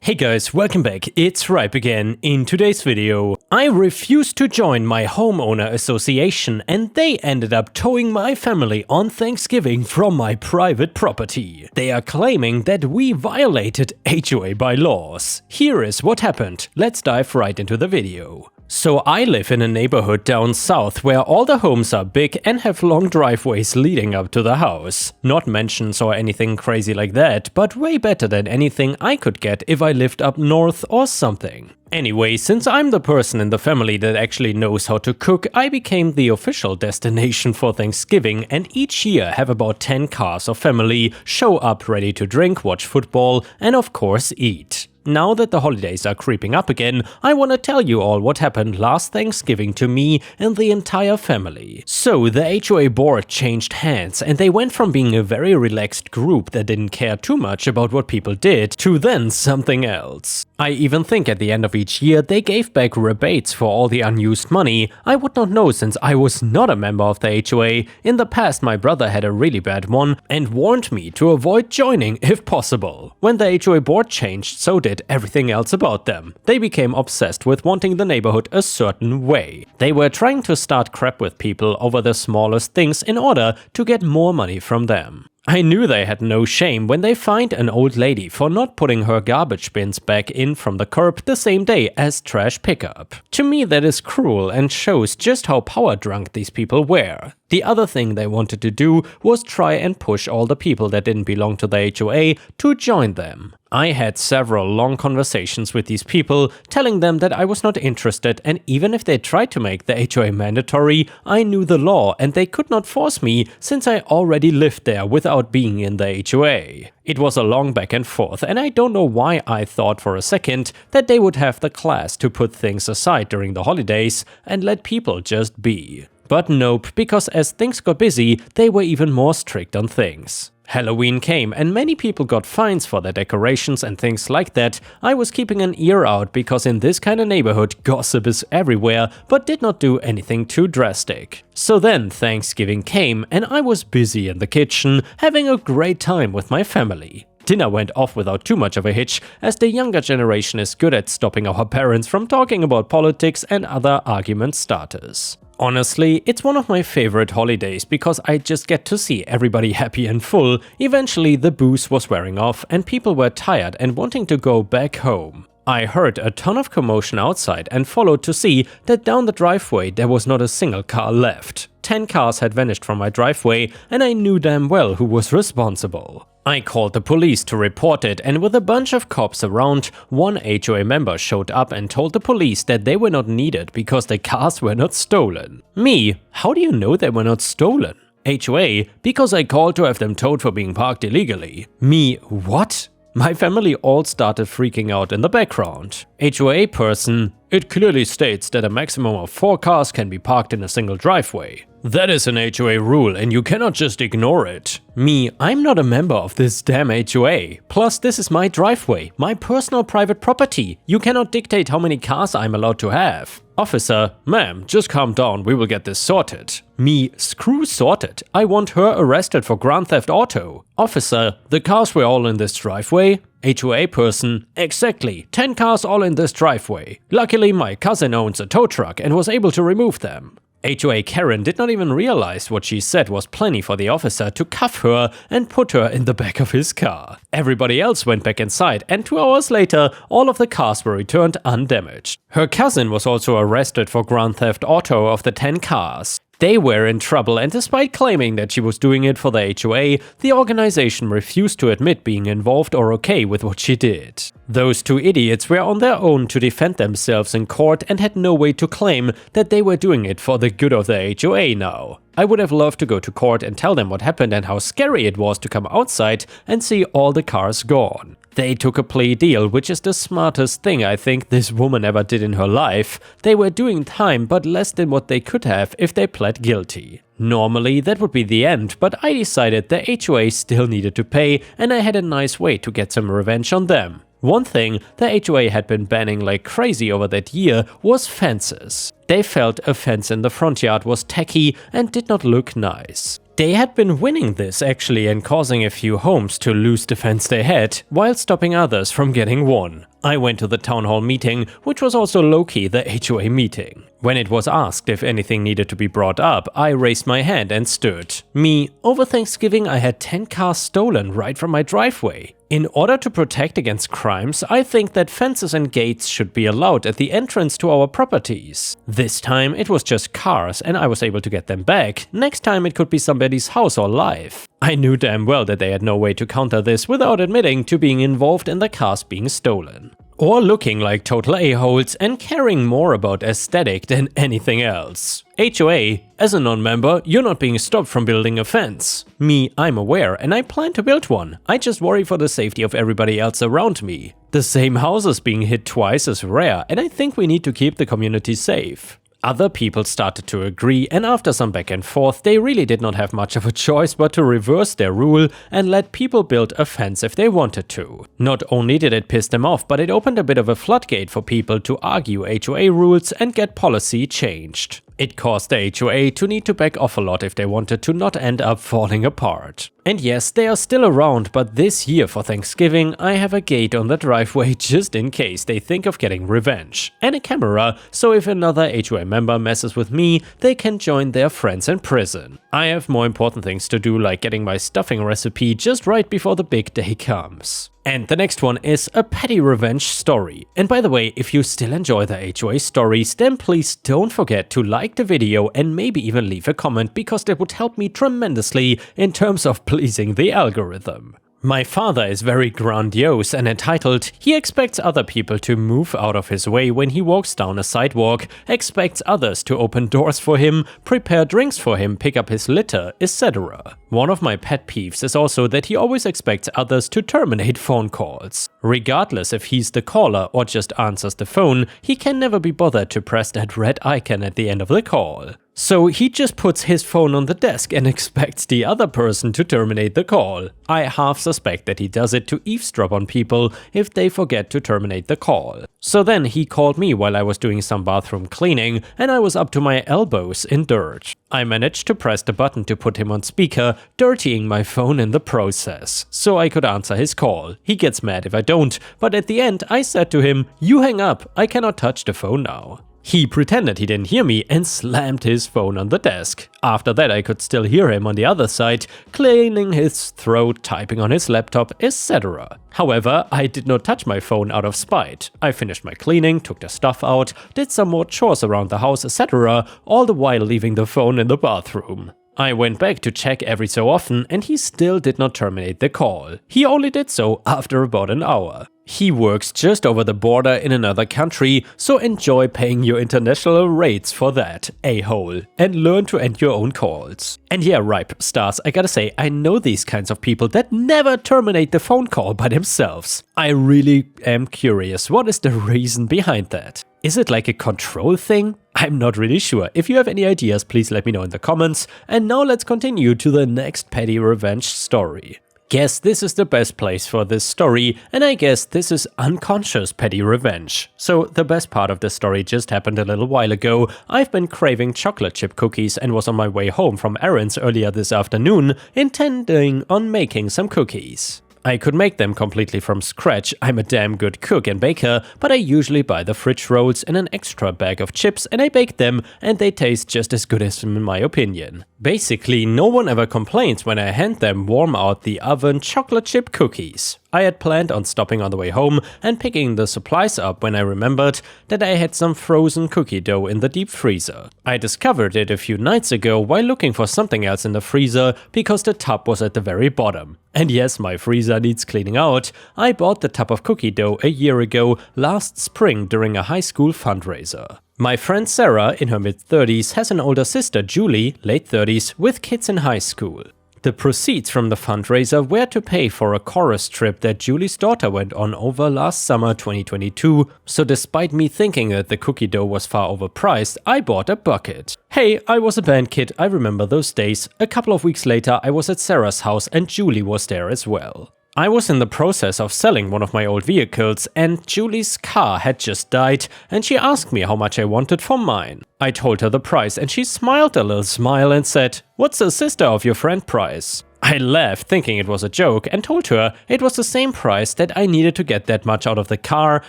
Hey guys, welcome back, it's Ripe again. In today's video, I refused to join my homeowner association and they ended up towing my family on Thanksgiving from my private property. They are claiming that we violated HOA bylaws. Here is what happened, let's dive right into the video. So I live in a neighborhood down south where all the homes are big and have long driveways leading up to the house. Not mansions or anything crazy like that, but way better than anything I could get if I lived up north or something. Anyway, since I'm the person in the family that actually knows how to cook, I became the official destination for Thanksgiving and each year have about 10 cars of family show up ready to drink, watch football, and of course eat. Now that the holidays are creeping up again, I want to tell you all what happened last Thanksgiving to me and the entire family. So the HOA board changed hands and they went from being a very relaxed group that didn't care too much about what people did to then something else. I even think at the end of each year they gave back rebates for all the unused money. I would not know since I was not a member of the HOA. In the past my brother had a really bad one and warned me to avoid joining if possible. When the HOA board changed, so did everything else about them. They became obsessed with wanting the neighborhood a certain way. They were trying to start crap with people over the smallest things in order to get more money from them. I knew they had no shame when they fined an old lady for not putting her garbage bins back in from the curb the same day as trash pickup. To me that is cruel and shows just how power drunk these people were. The other thing they wanted to do was try and push all the people that didn't belong to the HOA to join them. I had several long conversations with these people, telling them that I was not interested, and even if they tried to make the HOA mandatory, I knew the law and they could not force me since I already lived there without being in the HOA. It was a long back and forth, and I don't know why I thought for a second that they would have the class to put things aside during the holidays and let people just be. But nope, because as things got busy, they were even more strict on things. Halloween came and many people got fines for their decorations and things like that. I was keeping an ear out because in this kind of neighborhood gossip is everywhere, but did not do anything too drastic. So then Thanksgiving came and I was busy in the kitchen having a great time with my family. Dinner went off without too much of a hitch, as the younger generation is good at stopping our parents from talking about politics and other argument starters. Honestly, it's one of my favorite holidays because I just get to see everybody happy and full. Eventually the booze was wearing off and people were tired and wanting to go back home. I heard a ton of commotion outside and followed to see that down the driveway there was not a single car left. 10 cars had vanished from my driveway and I knew damn well who was responsible. I called the police to report it, and with a bunch of cops around, one HOA member showed up and told the police that they were not needed because the cars were not stolen. Me, how do you know they were not stolen? HOA, because I called to have them towed for being parked illegally. Me, what? My family all started freaking out in the background. HOA person, it clearly states that a maximum of 4 cars can be parked in a single driveway. That is an HOA rule and you cannot just ignore it. Me, I'm not a member of this damn HOA. Plus this is my driveway, my personal private property. You cannot dictate how many cars I'm allowed to have. Officer, ma'am, just calm down, we will get this sorted. Me, screw sorted. I want her arrested for grand theft auto. Officer, the cars were all in this driveway. HOA person, exactly, 10 cars all in this driveway. Luckily my cousin owns a tow truck and was able to remove them. HOA Karen did not even realize what she said was plenty for the officer to cuff her and put her in the back of his car. Everybody else went back inside and 2 hours later all of the cars were returned undamaged. Her cousin was also arrested for grand theft auto of the 10 cars. They were in trouble and despite claiming that she was doing it for the HOA, the organization refused to admit being involved or okay with what she did. Those 2 idiots were on their own to defend themselves in court and had no way to claim that they were doing it for the good of the HOA now. I would have loved to go to court and tell them what happened and how scary it was to come outside and see all the cars gone. They took a plea deal, which is the smartest thing I think this woman ever did in her life. They were doing time, but less than what they could have if they pled guilty. Normally that would be the end, but I decided the HOA still needed to pay and I had a nice way to get some revenge on them. One thing the HOA had been banning like crazy over that year was fences. They felt a fence in the front yard was tacky and did not look nice. They had been winning this actually and causing a few homes to lose the fence they had, while stopping others from getting one. I went to the town hall meeting, which was also low-key the HOA meeting. When it was asked if anything needed to be brought up, I raised my hand and stood. Me, over Thanksgiving I had 10 cars stolen right from my driveway. In order to protect against crimes, I think that fences and gates should be allowed at the entrance to our properties. This time it was just cars and I was able to get them back. Next time it could be somebody's house or life. I knew damn well that they had no way to counter this without admitting to being involved in the cars being stolen. Or looking like total a-holes and caring more about aesthetic than anything else. HOA, as a non-member, you're not being stopped from building a fence. Me, I'm aware and I plan to build one. I just worry for the safety of everybody else around me. The same houses being hit twice is rare and I think we need to keep the community safe. Other people started to agree, and after some back and forth, they really did not have much of a choice but to reverse their rule and let people build a fence if they wanted to. Not only did it piss them off, but it opened a bit of a floodgate for people to argue HOA rules and get policy changed. It caused the HOA to need to back off a lot if they wanted to not end up falling apart. And yes, they are still around, but this year for Thanksgiving I have a gate on the driveway just in case they think of getting revenge. And a camera, so if another HOA member messes with me, they can join their friends in prison. I have more important things to do, like getting my stuffing recipe just right before the big day comes. And the next one is a petty revenge story. And by the way, if you still enjoy the HOA stories, then please don't forget to like the video and maybe even leave a comment, because that would help me tremendously in terms of pleasing the algorithm. My father is very grandiose and entitled. He expects other people to move out of his way when he walks down a sidewalk, expects others to open doors for him, prepare drinks for him, pick up his litter, etc. One of my pet peeves is also that he always expects others to terminate phone calls. Regardless if he's the caller or just answers the phone, he can never be bothered to press that red icon at the end of the call. So he just puts his phone on the desk and expects the other person to terminate the call. I half suspect that he does it to eavesdrop on people if they forget to terminate the call. So then he called me while I was doing some bathroom cleaning and I was up to my elbows in dirt. I managed to press the button to put him on speaker, dirtying my phone in the process, so I could answer his call. He gets mad if I don't, but at the end I said to him, "You hang up, I cannot touch the phone now." He pretended he didn't hear me and slammed his phone on the desk. After that I could still hear him on the other side, clearing his throat, typing on his laptop, etc. However, I did not touch my phone out of spite. I finished my cleaning, took the stuff out, did some more chores around the house, etc., all the while leaving the phone in the bathroom. I went back to check every so often and he still did not terminate the call. He only did so after about an hour. He works just over the border in another country, so enjoy paying your international rates for that, a-hole, and learn to end your own calls. And yeah, ripe stars, I gotta say, I know these kinds of people that never terminate the phone call by themselves. I really am curious, what is the reason behind that? Is it like a control thing? I'm not really sure. If you have any ideas, please let me know in the comments. And now let's continue to the next petty revenge story. Guess this is the best place for this story, and I guess this is unconscious petty revenge. So the best part of the story just happened a little while ago. I've been craving chocolate chip cookies and was on my way home from errands earlier this afternoon, intending on making some cookies. I could make them completely from scratch. I'm a damn good cook and baker, but I usually buy the fridge rolls and an extra bag of chips and I bake them and they taste just as good as them in my opinion. Basically, no one ever complains when I hand them warm out the oven chocolate chip cookies. I had planned on stopping on the way home and picking the supplies up when I remembered that I had some frozen cookie dough in the deep freezer. I discovered it a few nights ago while looking for something else in the freezer because the tub was at the very bottom. And yes, my freezer needs cleaning out. I bought the tub of cookie dough a year ago, last spring during a high school fundraiser. My friend Sarah, in her mid-30s, has an older sister, Julie, late 30s, with kids in high school. The proceeds from the fundraiser were to pay for a chorus trip that Julie's daughter went on over last summer 2022, so despite me thinking that the cookie dough was far overpriced, I bought a bucket. Hey, I was a band kid, I remember those days. A couple of weeks later I was at Sarah's house and Julie was there as well. I was in the process of selling one of my old vehicles and Julie's car had just died and she asked me how much I wanted for mine. I told her the price and she smiled a little smile and said, "What's the sister of your friend price?" I laughed thinking it was a joke and told her it was the same price that I needed to get that much out of the car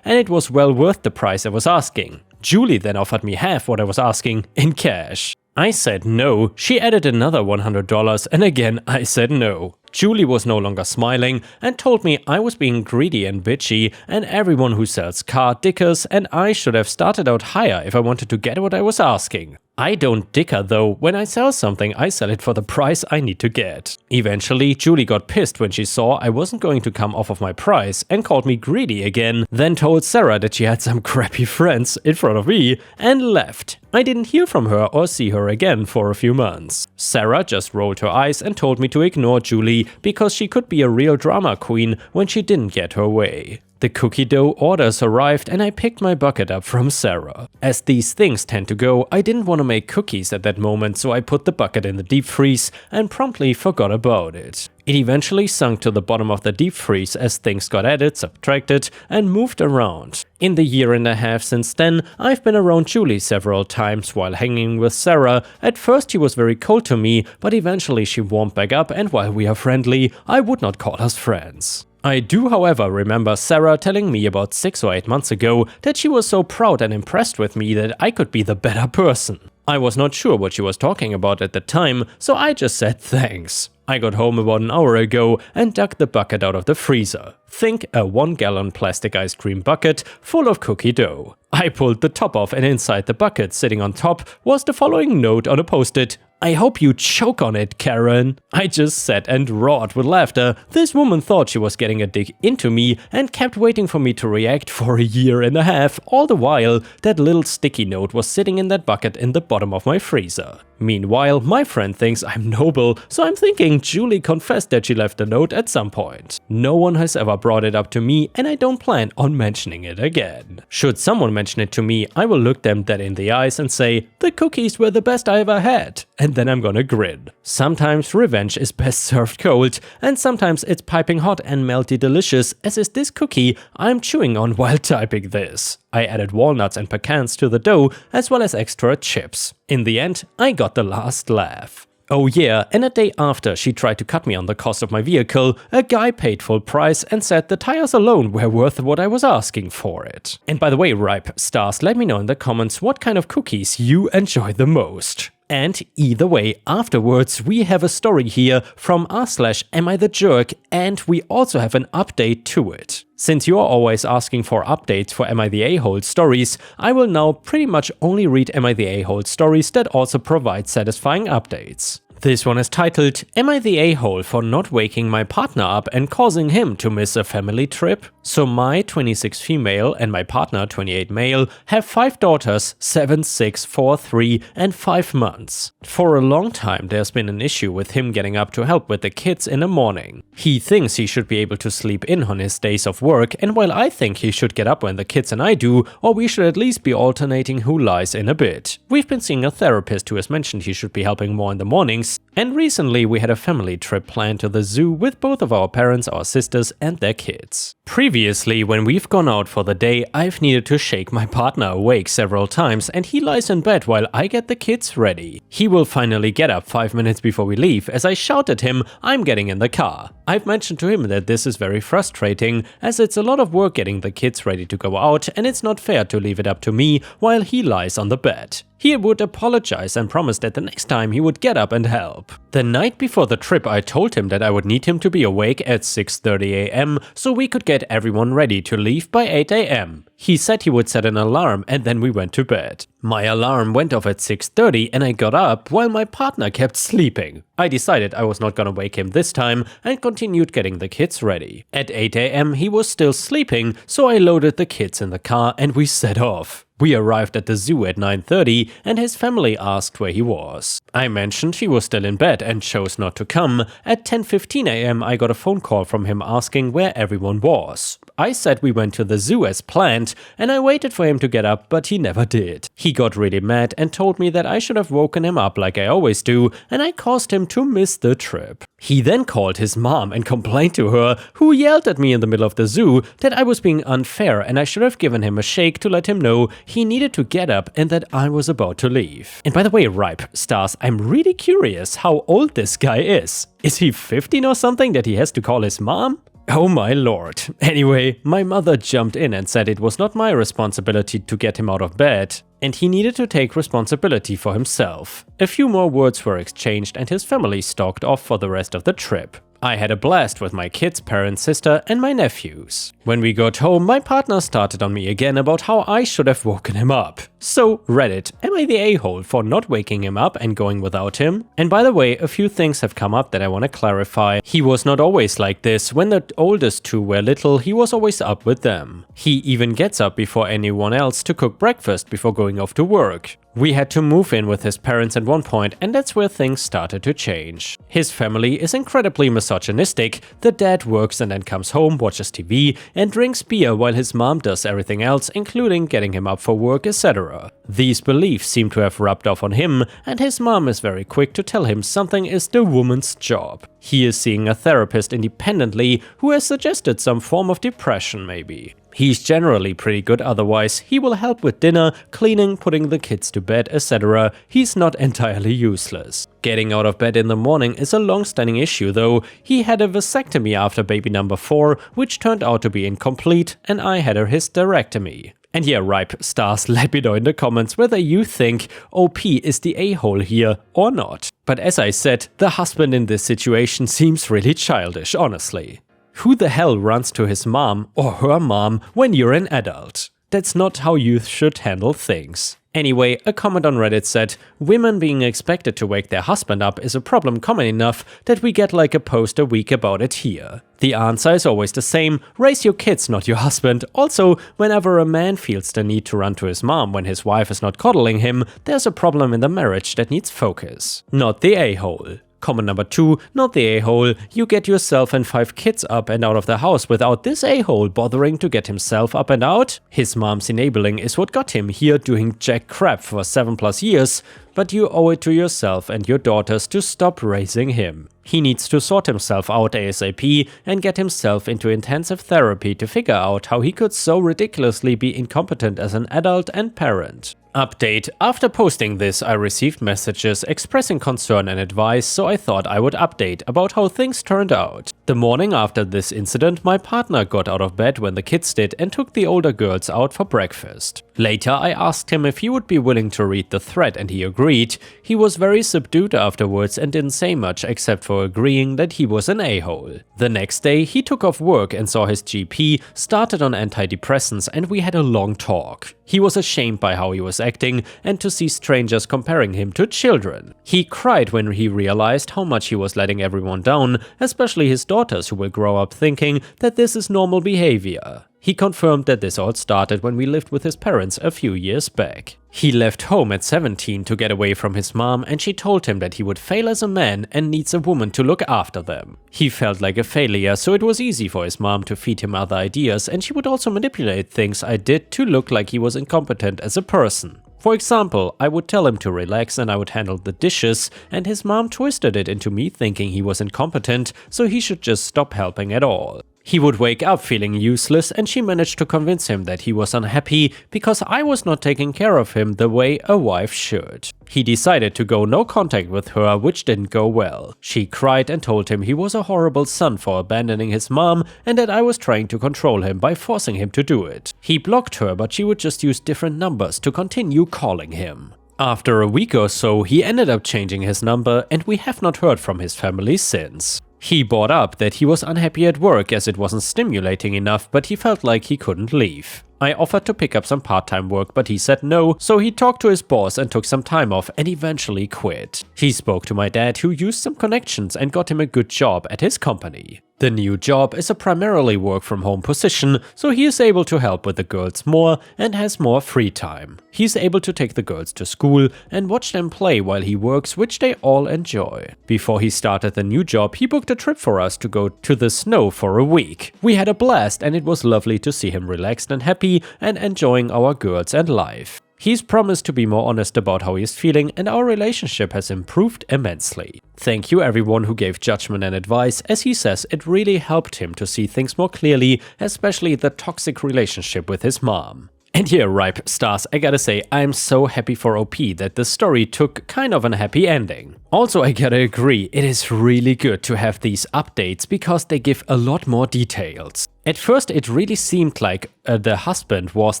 and it was well worth the price I was asking. Julie then offered me half what I was asking in cash. I said no, she added another $100 and again I said no. Julie was no longer smiling and told me I was being greedy and bitchy and everyone who sells car dickers and I should have started out higher if I wanted to get what I was asking. I don't dicker though, when I sell something I sell it for the price I need to get. Eventually Julie got pissed when she saw I wasn't going to come off of my price and called me greedy again, then told Sarah that she had some crappy friends in front of me and left. I didn't hear from her or see her again for a few months. Sarah just rolled her eyes and told me to ignore Julie because she could be a real drama queen when she didn't get her way. The cookie dough orders arrived and I picked my bucket up from Sarah. As these things tend to go, I didn't want to make cookies at that moment, so I put the bucket in the deep freeze and promptly forgot about it. It eventually sunk to the bottom of the deep freeze as things got added, subtracted, and moved around. In the year and a half since then, I've been around Julie several times while hanging with Sarah. At first she was very cold to me, but eventually she warmed back up and while we are friendly, I would not call us friends. I do, however, remember Sarah telling me about 6 or 8 months ago that she was so proud and impressed with me that I could be the better person. I was not sure what she was talking about at the time, so I just said thanks. I got home about an hour ago and dug the bucket out of the freezer. Think a 1-gallon plastic ice cream bucket full of cookie dough. I pulled the top off and inside the bucket, sitting on top, was the following note on a post-it. "I hope you choke on it, Karen." I just sat and roared with laughter. This woman thought she was getting a dig into me and kept waiting for me to react for a year and a half. All the while, that little sticky note was sitting in that bucket in the bottom of my freezer. Meanwhile, my friend thinks I'm noble, so I'm thinking Julie confessed that she left a note at some point. No one has ever brought it up to me and I don't plan on mentioning it again. Should someone mention it to me, I will look them dead in the eyes and say, "The cookies were the best I ever had." And then I'm gonna grin. Sometimes revenge is best served cold, and sometimes it's piping hot and melty delicious, as is this cookie I'm chewing on while typing this. I added walnuts and pecans to the dough, as well as extra chips. In the end, I got the last laugh. Oh yeah, and a day after she tried to cut me on the cost of my vehicle, a guy paid full price and said the tires alone were worth what I was asking for it. And by the way, Ripe Stars, let me know in the comments what kind of cookies you enjoy the most. And either way, afterwards we have a story here from r/amIthejerk and we also have an update to it. Since you're always asking for updates for Am I the A-hole stories, I will now pretty much only read Am I the A-hole stories that also provide satisfying updates. This one is titled, "Am I the a-hole for not waking my partner up and causing him to miss a family trip?" So my 26 female and my partner 28 male have 5 daughters, 7, 6, 4, 3 and 5 months. For a long time there's been an issue with him getting up to help with the kids in the morning. He thinks he should be able to sleep in on his days of work, and while I think he should get up when the kids and I do, or we should at least be alternating who lies in a bit. We've been seeing a therapist who has mentioned he should be helping more in the mornings. And recently we had a family trip planned to the zoo with both of our parents, our sisters and their kids. Previously, when we've gone out for the day, I've needed to shake my partner awake several times and he lies in bed while I get the kids ready. He will finally get up 5 minutes before we leave as I shout at him, "I'm getting in the car." I've mentioned to him that this is very frustrating as it's a lot of work getting the kids ready to go out and it's not fair to leave it up to me while he lies on the bed. He would apologize and promised that the next time he would get up and help. The night before the trip I told him that I would need him to be awake at 6:30 AM so we could get everyone ready to leave by 8 AM. He said he would set an alarm and then we went to bed. My alarm went off at 6:30 and I got up while my partner kept sleeping. I decided I was not gonna wake him this time and continued getting the kids ready. At 8 AM he was still sleeping, so I loaded the kids in the car and we set off. We arrived at the zoo at 9:30 and his family asked where he was. I mentioned he was still in bed and chose not to come. At 10:15 AM I got a phone call from him asking where everyone was. I said we went to the zoo as planned, and I waited for him to get up, but he never did. He got really mad and told me that I should have woken him up like I always do, and I caused him to miss the trip. He then called his mom and complained to her, who yelled at me in the middle of the zoo that I was being unfair and I should have given him a shake to let him know he needed to get up and that I was about to leave. And by the way, Ripe Stars, I'm really curious how old this guy is. Is he 15 or something that he has to call his mom? Oh my lord. Anyway, my mother jumped in and said it was not my responsibility to get him out of bed, and he needed to take responsibility for himself. A few more words were exchanged and his family stalked off for the rest of the trip. I had a blast with my kids' parents, sister, and my nephews. When we got home, my partner started on me again about how I should have woken him up. So, Reddit, am I the a-hole for not waking him up and going without him? And by the way, a few things have come up that I want to clarify. He was not always like this. When the oldest two were little, he was always up with them. He even gets up before anyone else to cook breakfast before going off to work. We had to move in with his parents at one point, and that's where things started to change. His family is incredibly misogynistic. The dad works and then comes home, watches TV, and drinks beer while his mom does everything else, including getting him up for work, etc. These beliefs seem to have rubbed off on him, and his mom is very quick to tell him something is the woman's job. He is seeing a therapist independently who has suggested some form of depression maybe. He's generally pretty good otherwise. He will help with dinner, cleaning, putting the kids to bed, etc. He's not entirely useless. Getting out of bed in the morning is a long-standing issue though. He had a vasectomy after baby number 4, which turned out to be incomplete, and I had a hysterectomy. And yeah, Ripe Stars, let me know in the comments whether you think OP is the a-hole here or not. But as I said, the husband in this situation seems really childish, honestly. Who the hell runs to his mom or her mom when you're an adult? That's not how youth should handle things. Anyway, a comment on Reddit said, women being expected to wake their husband up is a problem common enough that we get like a post a week about it here. The answer is always the same, raise your kids, not your husband. Also, whenever a man feels the need to run to his mom when his wife is not coddling him, there's a problem in the marriage that needs focus. Not the a-hole. Comment number 2, not the a-hole. You get yourself and 5 kids up and out of the house without this a-hole bothering to get himself up and out? His mom's enabling is what got him here doing jack crap for 7+ years, but you owe it to yourself and your daughters to stop raising him. He needs to sort himself out ASAP and get himself into intensive therapy to figure out how he could so ridiculously be incompetent as an adult and parent. Update. After posting this, I received messages expressing concern and advice, so I thought I would update about how things turned out. The morning after this incident, my partner got out of bed when the kids did and took the older girls out for breakfast. Later, I asked him if he would be willing to read the thread and he agreed. He was very subdued afterwards and didn't say much except for agreeing that he was an a-hole. The next day, he took off work and saw his GP, started on antidepressants, and we had a long talk. He was ashamed by how he was acting and to see strangers comparing him to children. He cried when he realized how much he was letting everyone down, especially his daughters who will grow up thinking that this is normal behavior. He confirmed that this all started when we lived with his parents a few years back. He left home at 17 to get away from his mom, and she told him that he would fail as a man and needs a woman to look after them. He felt like a failure, so it was easy for his mom to feed him other ideas, and she would also manipulate things I did to look like he was incompetent as a person. For example, I would tell him to relax and I would handle the dishes, and his mom twisted it into me thinking he was incompetent, so he should just stop helping at all. He would wake up feeling useless, and she managed to convince him that he was unhappy because I was not taking care of him the way a wife should. He decided to go no contact with her, which didn't go well. She cried and told him he was a horrible son for abandoning his mom and that I was trying to control him by forcing him to do it. He blocked her, but she would just use different numbers to continue calling him. After a week or so, he ended up changing his number, and we have not heard from his family since. He brought up that he was unhappy at work as it wasn't stimulating enough, but he felt like he couldn't leave. I offered to pick up some part-time work, but he said no, so he talked to his boss and took some time off and eventually quit. He spoke to my dad, who used some connections and got him a good job at his company. The new job is a primarily work-from-home position, so he is able to help with the girls more and has more free time. He's able to take the girls to school and watch them play while he works, which they all enjoy. Before he started the new job, he booked a trip for us to go to the snow for a week. We had a blast and it was lovely to see him relaxed and happy and enjoying our girls and life. He's promised to be more honest about how he's feeling, and our relationship has improved immensely. Thank you everyone who gave judgment and advice, as he says it really helped him to see things more clearly, especially the toxic relationship with his mom. And here, Ripe Stars, I gotta say, I'm so happy for OP that the story took kind of a happy ending. Also, I gotta agree, it is really good to have these updates because they give a lot more details. At first, it really seemed like the husband was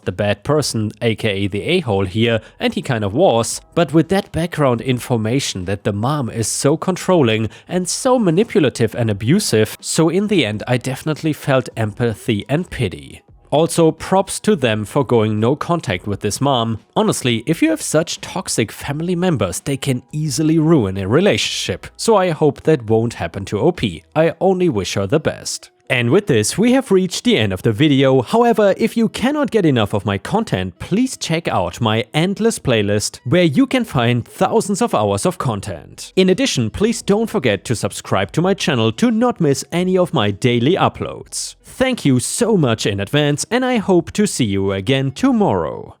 the bad person, aka the a-hole here, and he kind of was, but with that background information that the mom is so controlling and so manipulative and abusive, so in the end I definitely felt empathy and pity. Also, props to them for going no contact with this mom. Honestly, if you have such toxic family members, they can easily ruin a relationship. So I hope that won't happen to OP. I only wish her the best. And with this, we have reached the end of the video. However, if you cannot get enough of my content, please check out my endless playlist, where you can find thousands of hours of content. In addition, please don't forget to subscribe to my channel to not miss any of my daily uploads. Thank you so much in advance, and I hope to see you again tomorrow.